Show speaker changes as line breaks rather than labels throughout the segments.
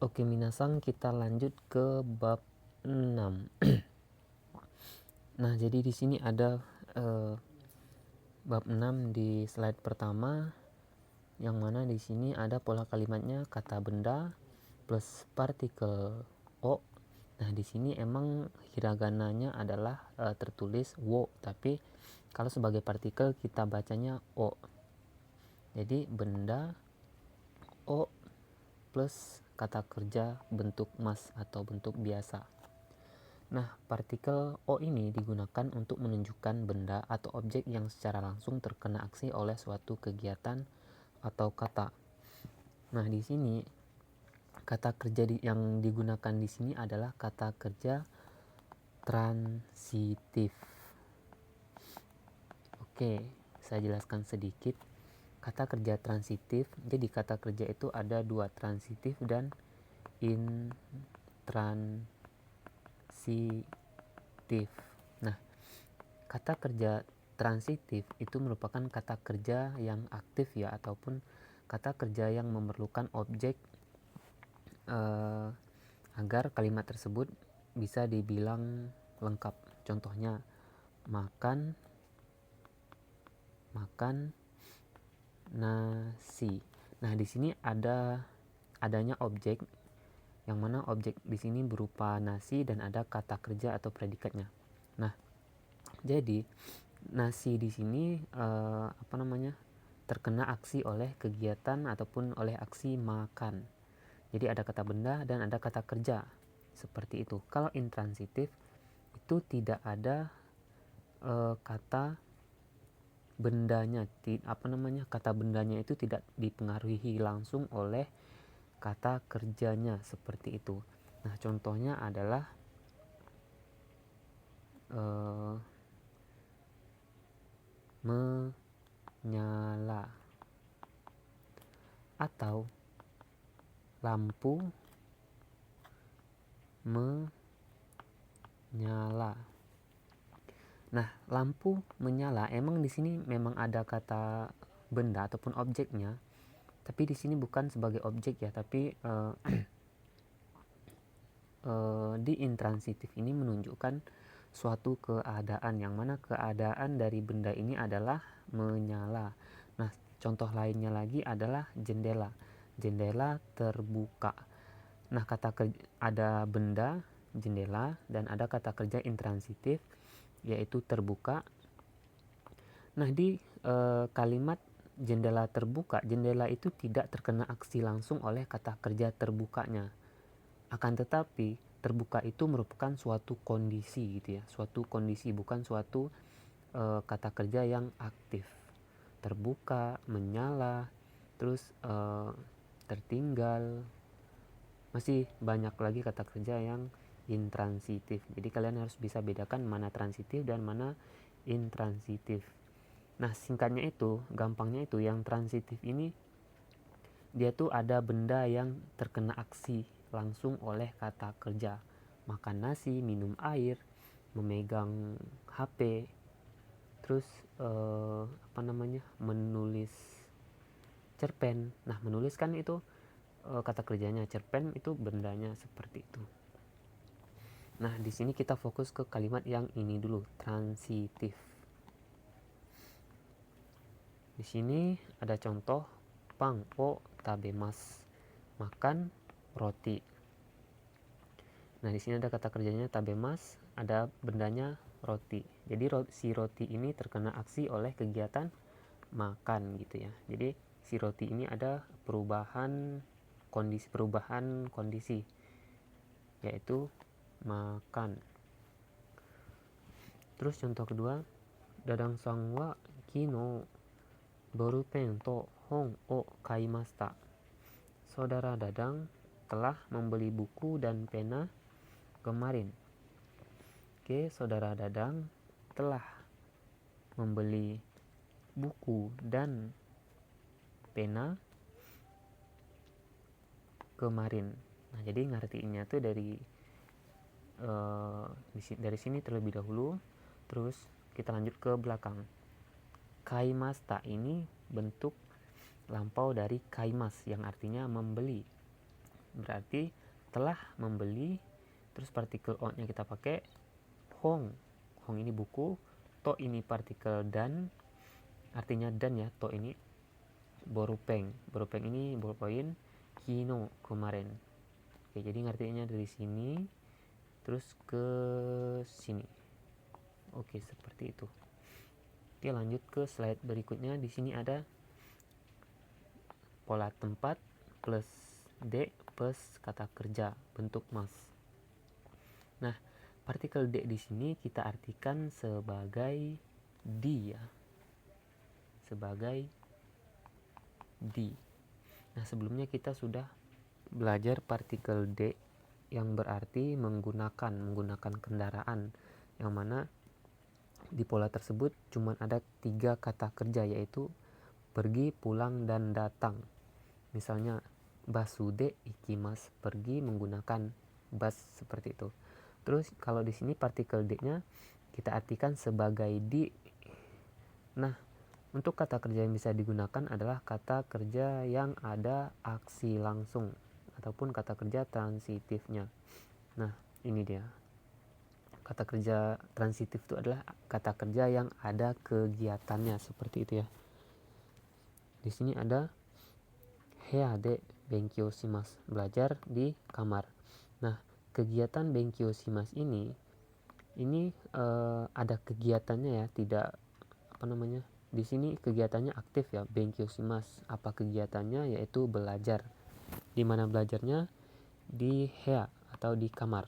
Oke, minasang, kita lanjut ke bab 6. Nah, jadi di sini ada bab 6 di slide pertama, yang mana di sini ada pola kalimatnya kata benda plus partikel o. Nah, di sini emang hiragananya adalah tertulis wo, tapi kalau sebagai partikel kita bacanya o. Jadi benda o plus kata kerja bentuk mas atau bentuk biasa. Nah, partikel O ini digunakan untuk menunjukkan benda atau objek yang secara langsung terkena aksi oleh suatu kegiatan atau kata. Nah, di sini kata kerja yang digunakan di sini adalah kata kerja transitif. Oke, saya jelaskan sedikit. Kata kerja transitif, jadi kata kerja itu ada dua, transitif dan intransitif. Nah, kata kerja transitif itu merupakan kata kerja yang aktif ya, ataupun kata kerja yang memerlukan objek agar kalimat tersebut bisa dibilang lengkap. Contohnya makan nasi. Nah, di sini adanya objek, yang mana objek di sini berupa nasi dan ada kata kerja atau predikatnya. Nah, jadi nasi di sini terkena aksi oleh kegiatan ataupun oleh aksi makan. Jadi ada kata benda dan ada kata kerja. Seperti itu. Kalau intransitif itu tidak ada kata bendanya, kata bendanya itu tidak dipengaruhi langsung oleh kata kerjanya, seperti itu. Nah, contohnya adalah menyala atau lampu menyala. Nah, lampu menyala emang di sini memang ada kata benda ataupun objeknya, tapi di sini bukan sebagai objek ya, tapi di intransitif ini menunjukkan suatu keadaan, yang mana keadaan dari benda ini adalah menyala. Nah, contoh lainnya lagi adalah jendela. Jendela terbuka. Nah, ada benda jendela dan ada kata kerja intransitif yaitu terbuka. Nah, di kalimat jendela terbuka, jendela itu tidak terkena aksi langsung oleh kata kerja terbukanya. Akan tetapi terbuka itu merupakan suatu kondisi gitu ya, suatu kondisi, bukan suatu kata kerja yang aktif. Terbuka, menyala, terus tertinggal, masih banyak lagi kata kerja yang intransitif. Jadi kalian harus bisa bedakan mana transitif dan mana intransitif. Nah, singkatnya itu, gampangnya itu, yang transitif ini dia tuh ada benda yang terkena aksi langsung oleh kata kerja. Makan nasi, minum air, memegang HP, terus menulis cerpen. Nah, menulis kan itu kata kerjanya, cerpen itu bendanya, seperti itu. Nah, di sini kita fokus ke kalimat yang ini dulu, transitif. Di sini ada contoh pang o tabemas, makan roti. Nah, di sini ada kata kerjanya tabemas, ada bendanya roti. Jadi si roti ini terkena aksi oleh kegiatan makan gitu ya. Jadi si roti ini ada perubahan kondisi yaitu makan. Terus contoh kedua, dadang sangwa kino borupen to hong o kaimasta. Saudara Dadang telah membeli buku dan pena kemarin. Oke, saudara Dadang telah membeli buku dan pena kemarin. Nah, jadi ngertiinnya tuh dari sini terlebih dahulu, terus kita lanjut ke belakang. Kaimasta ini bentuk lampau dari kaimas yang artinya membeli. berarti telah membeli. Terus partikel o-nya kita pakai hong. Hong ini buku, to ini partikel dan, artinya dan ya, to ini borupeng. Borupeng ini ballpoint, kino kemarin. Oke, jadi ngertinya dari sini terus ke sini. Oke, seperti itu. Oke, lanjut ke slide berikutnya. Di sini ada pola tempat plus D plus kata kerja bentuk mas. Nah, partikel D di sini kita artikan sebagai di ya. Sebagai di. Nah, sebelumnya kita sudah belajar partikel D yang berarti menggunakan kendaraan, yang mana di pola tersebut cuma ada 3 kata kerja, yaitu pergi, pulang, dan datang. Misalnya basude ikimasu, pergi menggunakan bus, seperti itu. Terus kalau di sini partikel D-nya kita artikan sebagai di. Nah, untuk kata kerja yang bisa digunakan adalah kata kerja yang ada aksi langsung ataupun kata kerja transitifnya. Nah, ini dia. Kata kerja transitif itu adalah kata kerja yang ada kegiatannya, seperti itu ya. Di sini ada hea de benkyou shimasu, belajar di kamar. Nah, kegiatan benkyou shimasu ini ada kegiatannya ya, tidak di sini kegiatannya aktif ya, benkyou shimasu. Apa kegiatannya? Yaitu belajar. Di mana belajarnya? Di hea atau di kamar.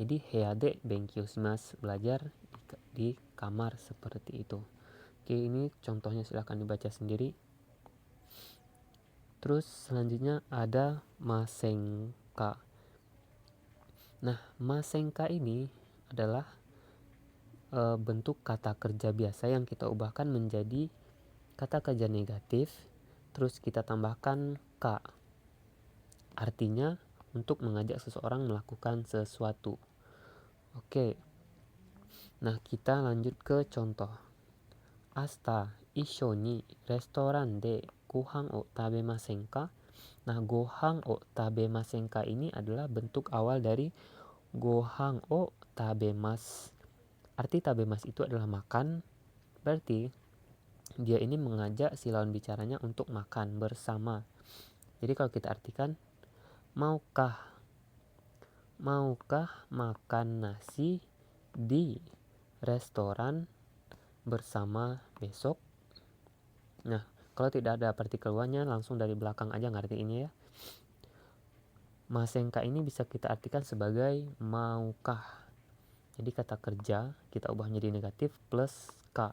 Jadi hea de benkyou shimasu, belajar di kamar, seperti itu. Oke, ini contohnya silahkan dibaca sendiri. Terus selanjutnya ada masenka. Nah, masenka ini adalah bentuk kata kerja biasa yang kita ubahkan menjadi kata kerja negatif, terus kita tambahkan ka. Artinya untuk mengajak seseorang melakukan sesuatu. Oke. Nah, kita lanjut ke contoh. Asta isho ni restoran de gohan o tabemasen ka? Nah, gohan o tabemasen ka ini adalah bentuk awal dari gohan o tabemas. Arti tabemas itu adalah makan. Berarti dia ini mengajak si lawan bicaranya untuk makan bersama. Jadi kalau kita artikan, maukah makan nasi di restoran bersama besok? Nah, kalau tidak ada partikel wa-nya, langsung dari belakang aja ngertiinnya ya. Masenka ini bisa kita artikan sebagai maukah. Jadi kata kerja kita ubah menjadi negatif plus ka.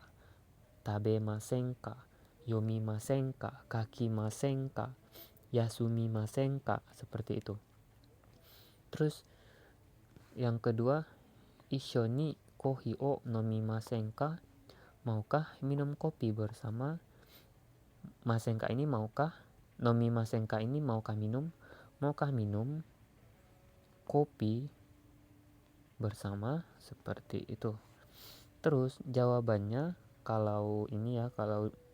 Tabemasen ka, yomimasen ka, kakimasen ka, yasumimasen ka, seperti itu. Terus yang kedua, isho ni kohi o nomimasen ka? Maukah minum kopi bersama? Masenka ini maukah? Nomimasenka ini maukah minum? Maukah minum kopi bersama, seperti itu. Terus jawabannya kalau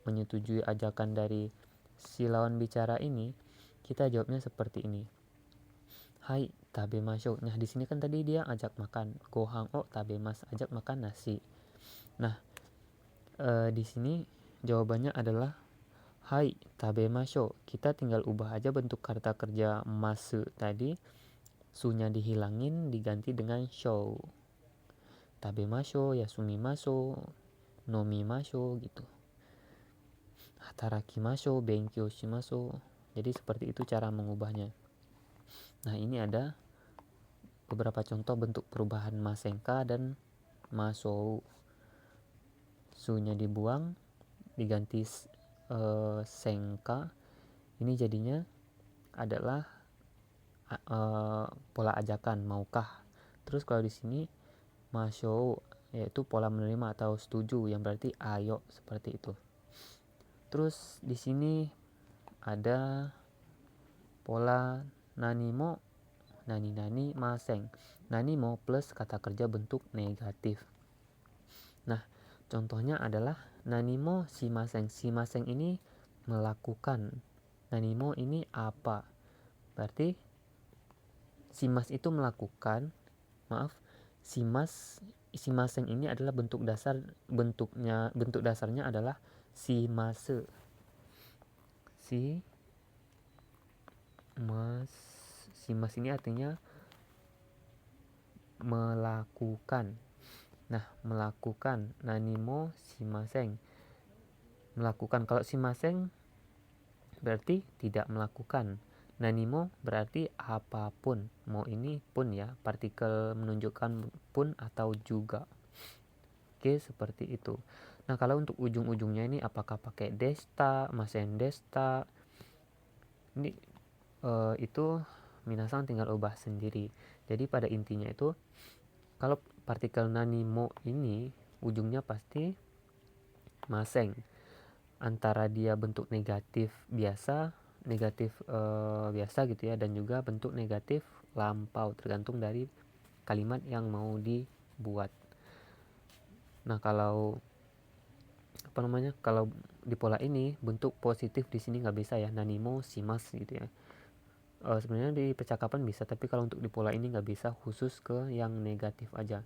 menyetujui ajakan dari si lawan bicara ini, kita jawabnya seperti ini. Hai, tabemashou. Nah, di sini kan tadi dia ajak makan. Gohan o tabemasu, ajak makan nasi. Nah, di sini jawabannya adalah hai, tabemashou. Kita tinggal ubah aja bentuk kata kerja masu tadi. Su-nya dihilangin, diganti dengan shou. Tabemashou, yasumimashou, nomimashou gitu. Hatarakimashou, benkyou shimashou. Jadi seperti itu cara mengubahnya. Nah, ini ada beberapa contoh bentuk perubahan masenka dan mashou. Su-nya dibuang, diganti senka. Ini jadinya adalah pola ajakan, maukah. Terus kalau di sini mashou yaitu pola menerima atau setuju, yang berarti ayo, seperti itu. Terus di sini ada pola nanimo, nani maseng. Nanimo plus kata kerja bentuk negatif. Nah, contohnya adalah nanimo shimaseng. Shimaseng ini melakukan. Nanimo ini apa? Berarti si Mas itu melakukan, si Maseng ini adalah bentuk dasarnya adalah si Mase. Si Mas ini artinya melakukan. Nah, melakukan nanimo shimaseng. Melakukan, kalau shimaseng berarti tidak melakukan. Nanimo berarti apapun. Mau ini pun ya, partikel menunjukkan pun atau juga. Oke, seperti itu. Nah, kalau untuk ujung-ujungnya ini apakah pakai desta, masen desta, ini itu minasan tinggal ubah sendiri. Jadi pada intinya itu kalau partikel nanimo ini ujungnya pasti maseng, antara dia bentuk negatif biasa gitu ya, dan juga bentuk negatif lampau, tergantung dari kalimat yang mau dibuat. Nah, kalau di pola ini bentuk positif di sini nggak bisa ya, nanimo shimas gitu ya. Sebenarnya di percakapan bisa, tapi kalau untuk di pola ini nggak bisa, khusus ke yang negatif aja.